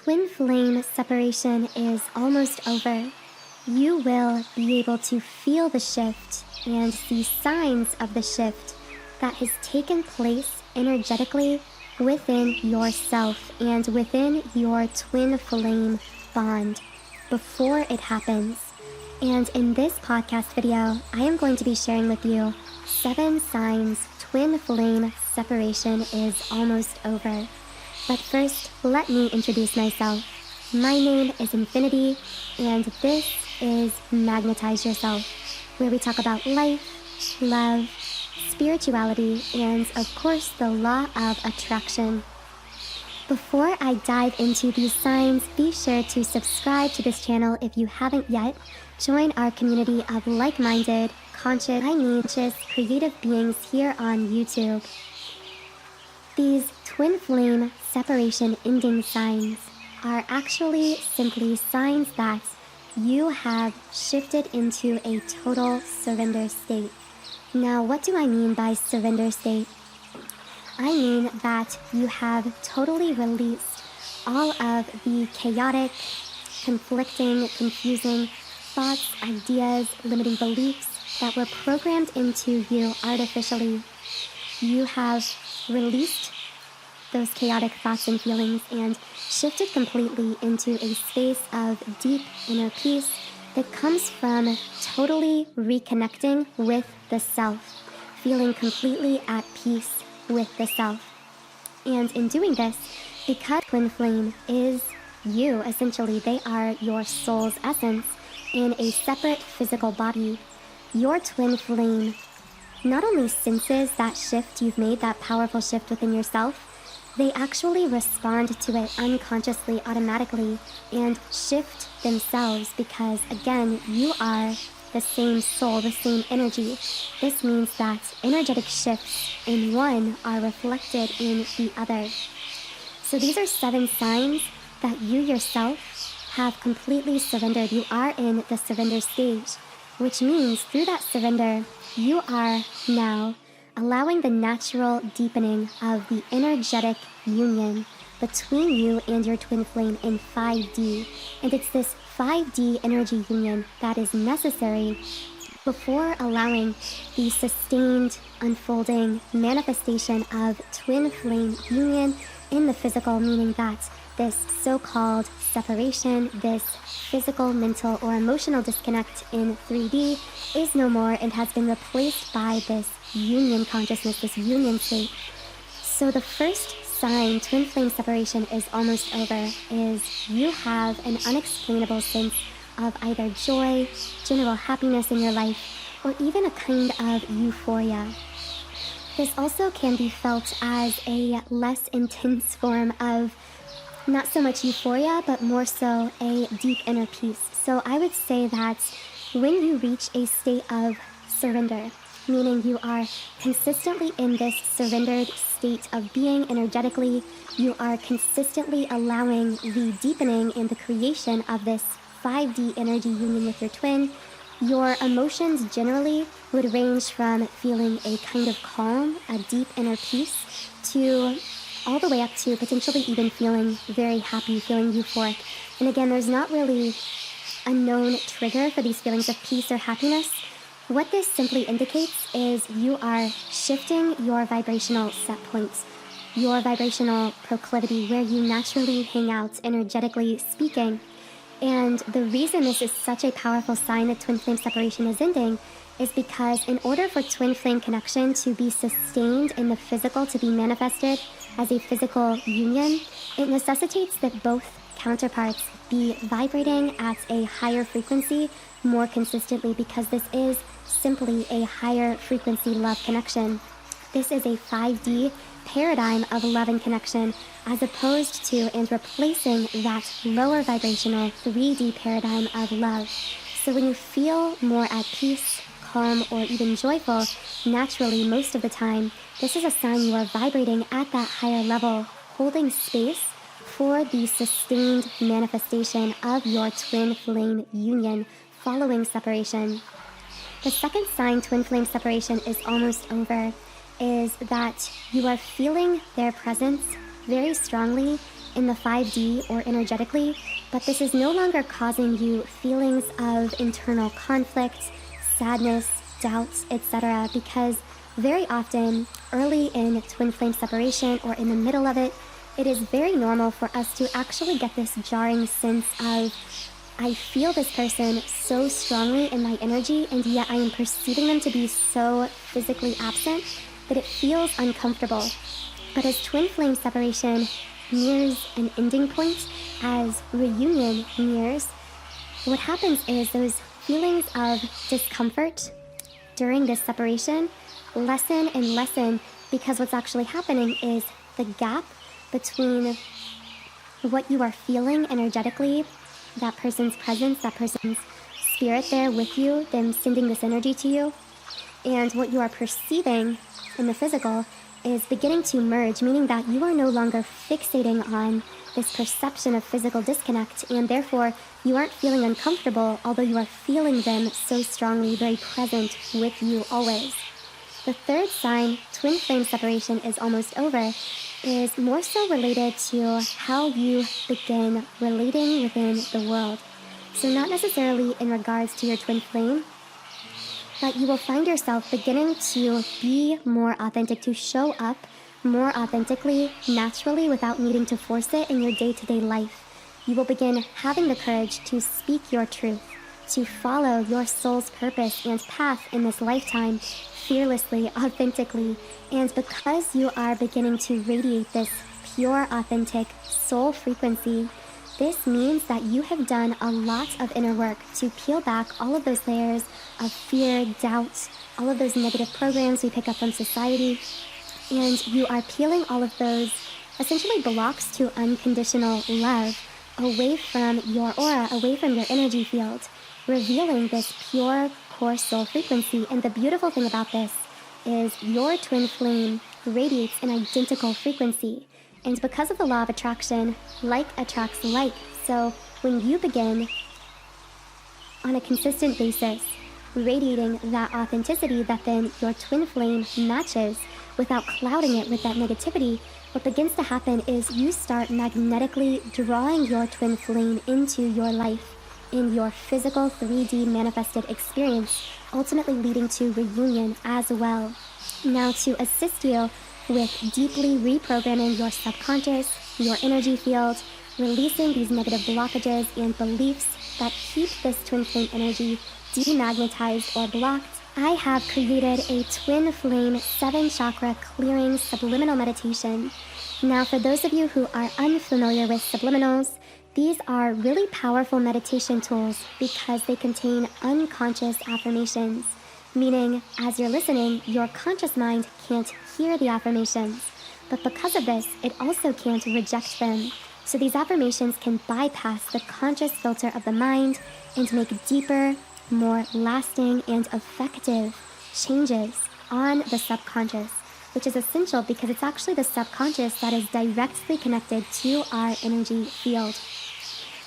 Twin flame separation is almost over. You will be able to feel the shift and see signs of the shift that has taken place energetically within yourself and within your twin flame bond before it happens. And in this podcast video, I am going to be sharing with you 7 signs twin flame separation is almost over. But first, let me introduce myself. My name is Infinity, and this is Magnetize Yourself, where we talk about life, love, spirituality, and of course, the law of attraction. Before I dive into these signs, be sure to subscribe to this channel if you haven't yet. Join our community of like-minded, conscious, creative beings here on YouTube. These twin flame separation ending signs are actually simply signs that you have shifted into a total surrender state. Now, what do I mean by surrender state? I mean that you have totally released all of the chaotic, conflicting, confusing thoughts, ideas, limiting beliefs that were programmed into you artificially. You have released those chaotic thoughts and feelings and shifted completely into a space of deep inner peace that comes from totally reconnecting with the self, feeling completely at peace with the self. And in doing this, because twin flame is you, essentially, they are your soul's essence in a separate physical body. Your twin flame not only senses that shift you've made, that powerful shift within yourself, they actually respond to it unconsciously, automatically, and shift themselves because, again, you are the same soul, the same energy. This means that energetic shifts in one are reflected in the other. So these are 7 signs that you yourself have completely surrendered. You are in the surrender stage, which means through that surrender, you are now allowing the natural deepening of the energetic union between you and your twin flame in 5D. And it's this 5D energy union that is necessary before allowing the sustained, unfolding manifestation of twin flame union in the physical, meaning that this so-called separation, this physical, mental, or emotional disconnect in 3D is no more and has been replaced by this union consciousness, this union state. So the first sign twin flame separation is almost over is you have an unexplainable sense of either joy, general happiness in your life, or even a kind of euphoria. This also can be felt as a less intense form of not so much euphoria, but more so a deep inner peace. So I would say that when you reach a state of surrender, meaning you are consistently in this surrendered state of being energetically, you are consistently allowing the deepening and the creation of this 5D energy union with your twin, your emotions generally would range from feeling a kind of calm, a deep inner peace, to all the way up to potentially even feeling very happy, feeling euphoric. And again, there's not really a known trigger for these feelings of peace or happiness. What this simply indicates is you are shifting your vibrational set points, your vibrational proclivity, where you naturally hang out, energetically speaking. And the reason this is such a powerful sign that twin flame separation is ending is because in order for twin flame connection to be sustained in the physical, to be manifested as a physical union, it necessitates that both counterparts be vibrating at a higher frequency more consistently, because this is simply a higher frequency love connection. This is a 5D paradigm of love and connection, as opposed to and replacing that lower vibrational 3D paradigm of love. So when you feel more at peace, calm, or even joyful, naturally, most of the time, this is a sign you are vibrating at that higher level, holding space for the sustained manifestation of your twin flame union following separation. The second sign twin flame separation is almost over is that you are feeling their presence very strongly in the 5D or energetically, but this is no longer causing you feelings of internal conflict, sadness, doubts, etc. Because very often, early in twin flame separation or in the middle of it, it is very normal for us to actually get this jarring sense of, I feel this person so strongly in my energy, and yet I am perceiving them to be so physically absent that it feels uncomfortable. But as twin flame separation nears an ending point, as reunion nears, what happens is those feelings of discomfort during this separation lessen and lessen, because what's actually happening is the gap between what you are feeling energetically, that person's presence, that person's spirit there with you, them sending this energy to you, and what you are perceiving in the physical is beginning to merge, meaning that you are no longer fixating on this perception of physical disconnect, and therefore you aren't feeling uncomfortable, although you are feeling them so strongly, very present with you always. The third sign, twin flame separation is almost over, is more so related to how you begin relating within the world. So not necessarily in regards to your twin flame, but you will find yourself beginning to be more authentic, to show up more authentically, naturally, without needing to force it in your day-to-day life. You will begin having the courage to speak your truth, to follow your soul's purpose and path in this lifetime fearlessly, authentically. And because you are beginning to radiate this pure, authentic soul frequency, this means that you have done a lot of inner work to peel back all of those layers of fear, doubt, all of those negative programs we pick up from society. And you are peeling all of those essentially blocks to unconditional love away from your aura, away from your energy field, revealing this pure core soul frequency. And the beautiful thing about this is your twin flame radiates an identical frequency. And because of the law of attraction, like attracts like. So when you begin on a consistent basis radiating that authenticity that then your twin flame matches without clouding it with that negativity, what begins to happen is you start magnetically drawing your twin flame into your life in your physical 3D manifested experience, ultimately leading to reunion as well. Now, to assist you with deeply reprogramming your subconscious, your energy field, releasing these negative blockages and beliefs that keep this twin flame energy demagnetized or blocked, I have created a twin flame 7 chakra clearing subliminal meditation. Now, for those of you who are unfamiliar with subliminals, these are really powerful meditation tools because they contain unconscious affirmations, meaning as you're listening, your conscious mind can't hear the affirmations, but because of this, it also can't reject them. So these affirmations can bypass the conscious filter of the mind and make deeper, more lasting and effective changes on the subconscious, which is essential because it's actually the subconscious that is directly connected to our energy field.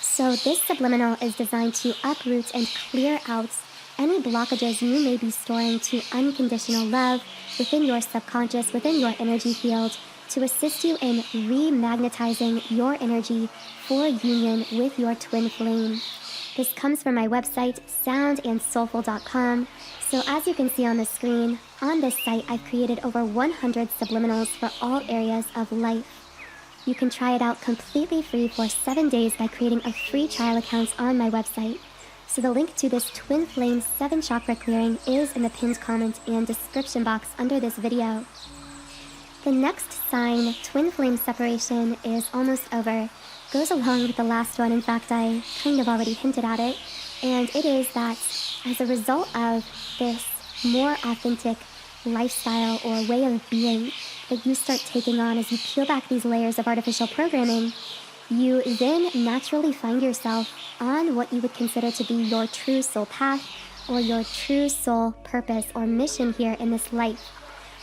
So this subliminal is designed to uproot and clear out any blockages you may be storing to unconditional love within your subconscious, within your energy field, to assist you in remagnetizing your energy for union with your twin flame. This comes from my website, soundandsoulful.com. So as you can see on the screen, on this site I've created over 100 subliminals for all areas of life. You can try it out completely free for 7 days by creating a free trial account on my website. So the link to this Twin Flame 7 chakra clearing is in the pinned comment and description box under this video. The next sign, twin flame separation, is almost over. Goes along with the last one. In fact, I kind of already hinted at it. And it is that as a result of this more authentic lifestyle or way of being that you start taking on as you peel back these layers of artificial programming, you then naturally find yourself on what you would consider to be your true soul path or your true soul purpose or mission here in this life.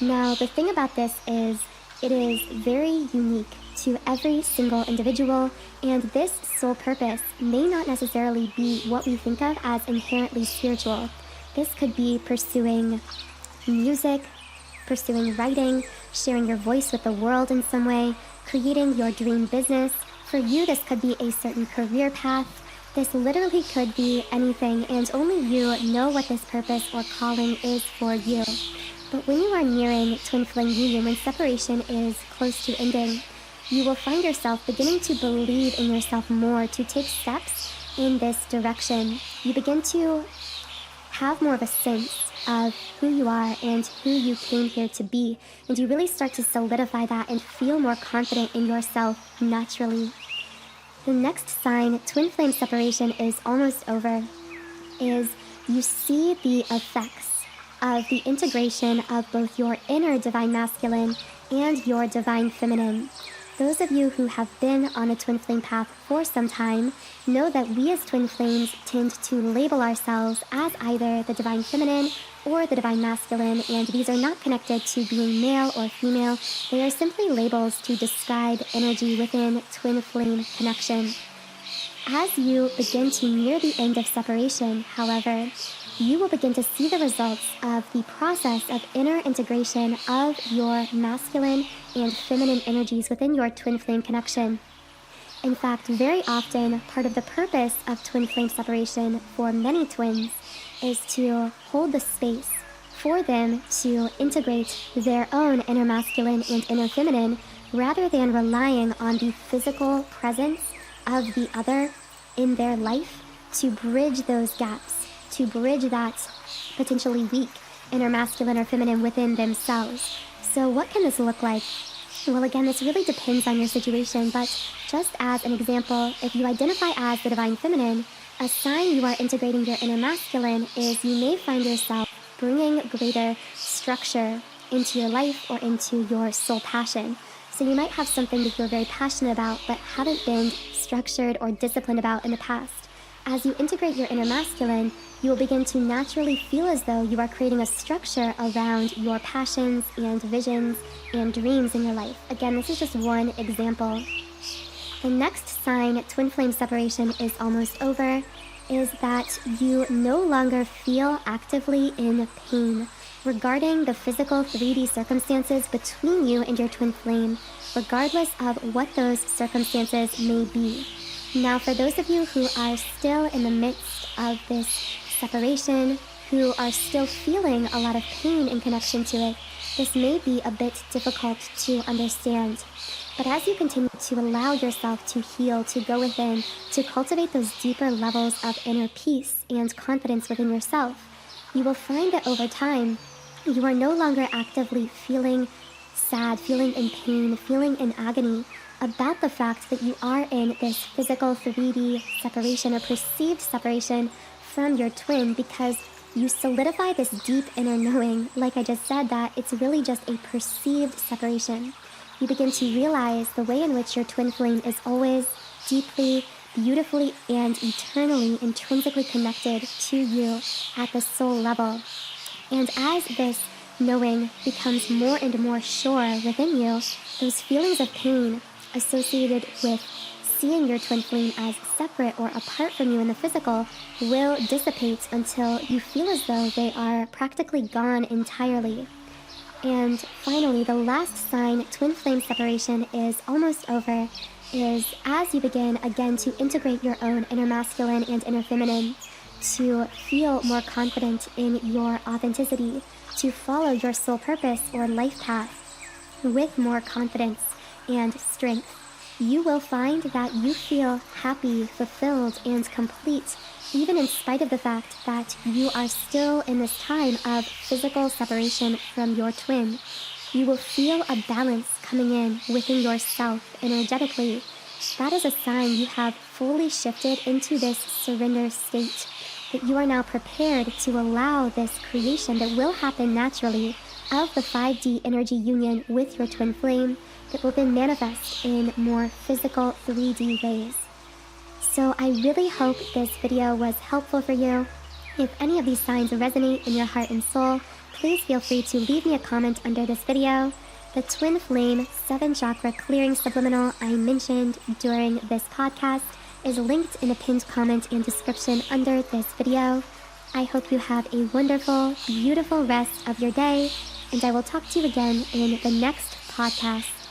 Now, the thing about this is it is very unique to every single individual, and this soul purpose may not necessarily be what we think of as inherently spiritual. This could be pursuing music, pursuing writing, sharing your voice with the world in some way, creating your dream business, For you, this could be a certain career path. This literally could be anything, and only you know what this purpose or calling is for you. But when you are nearing twin flame union, when separation is close to ending, you will find yourself beginning to believe in yourself more, to take steps in this direction. You begin to have more of a sense of who you are and who you came here to be, and you really start to solidify that and feel more confident in yourself naturally. The next sign, twin flame separation is almost over, is you see the effects of the integration of both your inner divine masculine and your divine feminine. Those of you who have been on a twin flame path for some time know that we as twin flames tend to label ourselves as either the divine feminine or the divine masculine, and these are not connected to being male or female. They are simply labels to describe energy within twin flame connection. As you begin to near the end of separation, however, you will begin to see the results of the process of inner integration of your masculine and feminine energies within your twin flame connection. In fact, very often, part of the purpose of twin flame separation for many twins is to hold the space for them to integrate their own inner masculine and inner feminine, rather than relying on the physical presence of the other in their life to bridge those gaps, to bridge that potentially weak inner masculine or feminine within themselves. So what can this look like? Well, again, this really depends on your situation, but just as an example, if you identify as the divine feminine, a sign you are integrating your inner masculine is you may find yourself bringing greater structure into your life or into your soul passion. So you might have something that you're very passionate about but haven't been structured or disciplined about in the past. As you integrate your inner masculine, you will begin to naturally feel as though you are creating a structure around your passions and visions and dreams in your life. Again, this is just one example. The next sign twin flame separation is almost over is that you no longer feel actively in pain regarding the physical 3D circumstances between you and your twin flame, regardless of what those circumstances may be. Now, for those of you who are still in the midst of this separation, who are still feeling a lot of pain in connection to it, this may be a bit difficult to understand. But as you continue to allow yourself to heal, to go within, to cultivate those deeper levels of inner peace and confidence within yourself, you will find that over time, you are no longer actively feeling sad, feeling in pain, feeling in agony about the fact that you are in this physical 3D separation or perceived separation from your twin, because you solidify this deep inner knowing, like I just said, that it's really just a perceived separation. You begin to realize the way in which your twin flame is always deeply, beautifully, and eternally intrinsically connected to you at the soul level. And as this knowing becomes more and more sure within you, those feelings of pain associated with seeing your twin flame as separate or apart from you in the physical will dissipate until you feel as though they are practically gone entirely. And finally, the last sign twin flame separation is almost over is as you begin again to integrate your own inner masculine and inner feminine, to feel more confident in your authenticity, to follow your soul purpose or life path with more confidence and strength, you will find that you feel happy, fulfilled, and complete, even in spite of the fact that you are still in this time of physical separation from your twin. You will feel a balance coming in within yourself energetically. That is a sign you have fully shifted into this surrender state, that you are now prepared to allow this creation that will happen naturally of the 5D energy union with your twin flame that will then manifest in more physical 3D ways. So I really hope this video was helpful for you. If any of these signs resonate in your heart and soul, please feel free to leave me a comment under this video. The Twin Flame 7 Chakra Clearing Subliminal I mentioned during this podcast is linked in a pinned comment and description under this video. I hope you have a wonderful, beautiful rest of your day, and I will talk to you again in the next podcast.